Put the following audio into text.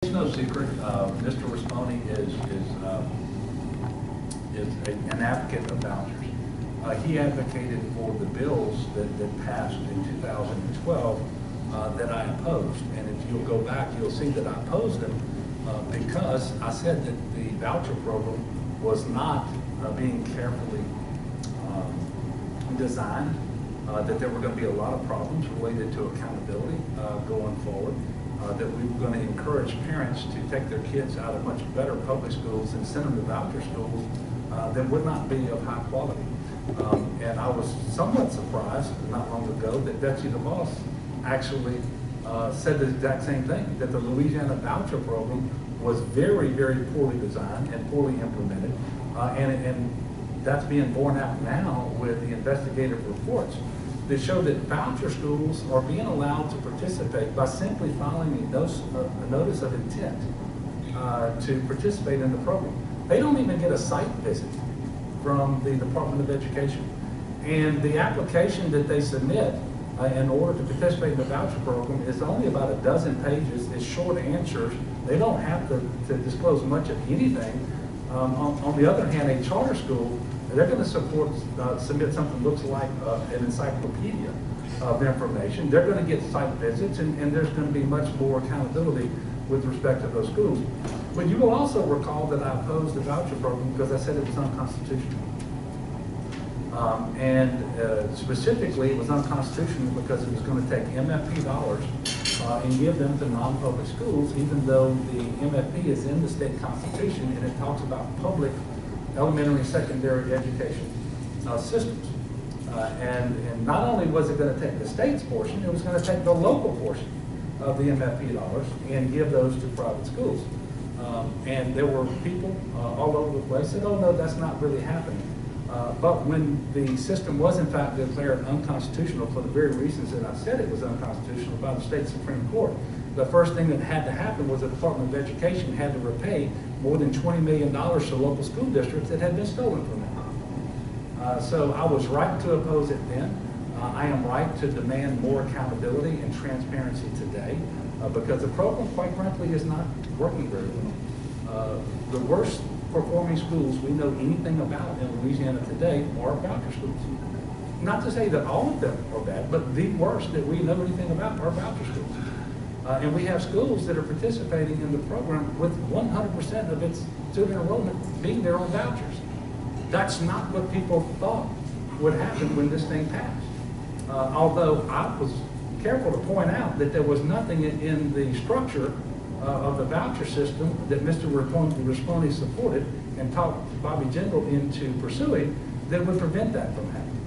It's no secret, Mr. Risponi is an advocate of vouchers. He advocated for the bills that passed in 2012 that I opposed. And if you'll go back, you'll see that I opposed them because I said that the voucher program was not being carefully designed, that there were going to be a lot of problems related to accountability going forward. That we were going to encourage parents to take their kids out of much better public schools and send them to voucher schools that would not be of high quality. And I was somewhat surprised not long ago that Betsy DeVos actually said the exact same thing, that the Louisiana voucher program was very, very poorly designed and poorly implemented. And that's being borne out now with the investigative reports that show that voucher schools are being allowed to participate by simply filing a notice of intent to participate in the program. They don't even get a site visit from the Department of Education. And the application that they submit in order to participate in the voucher program is only about a dozen pages. It's short answers. They don't have to disclose much of anything. On the other hand, a charter school, they're going to submit something that looks like an encyclopedia of information. They're going to get site visits, and there's going to be much more accountability with respect to those schools. But you will also recall that I opposed the voucher program because I said it was unconstitutional. Specifically, it was unconstitutional because it was going to take MFP dollars and give them to non-public schools, even though the MFP is in the state constitution and it talks about public elementary and secondary education systems. And not only was it going to take the state's portion, it was going to take the local portion of the MFP dollars and give those to private schools. And there were people all over the place that said, oh no, that's not really happening. But when the system was in fact declared unconstitutional for the very reasons that I said it was unconstitutional by the state Supreme Court, the first thing that had to happen was the Department of Education had to repay more than $20 million to local school districts that had been stolen from them. So I was right to oppose it then. I am right to demand more accountability and transparency today because the program, quite frankly, is not working very well. The worst performing schools we know anything about in Louisiana today are voucher schools. Not to say that all of them are bad, but the worst that we know anything about are voucher schools. And we have schools that are participating in the program with 100% of its student enrollment being there on vouchers. That's not what people thought would happen when this thing passed. Although I was careful to point out that there was nothing in the structure of the voucher system that Mr. Risponi supported and talked Bobby Jindal into pursuing that would prevent that from happening.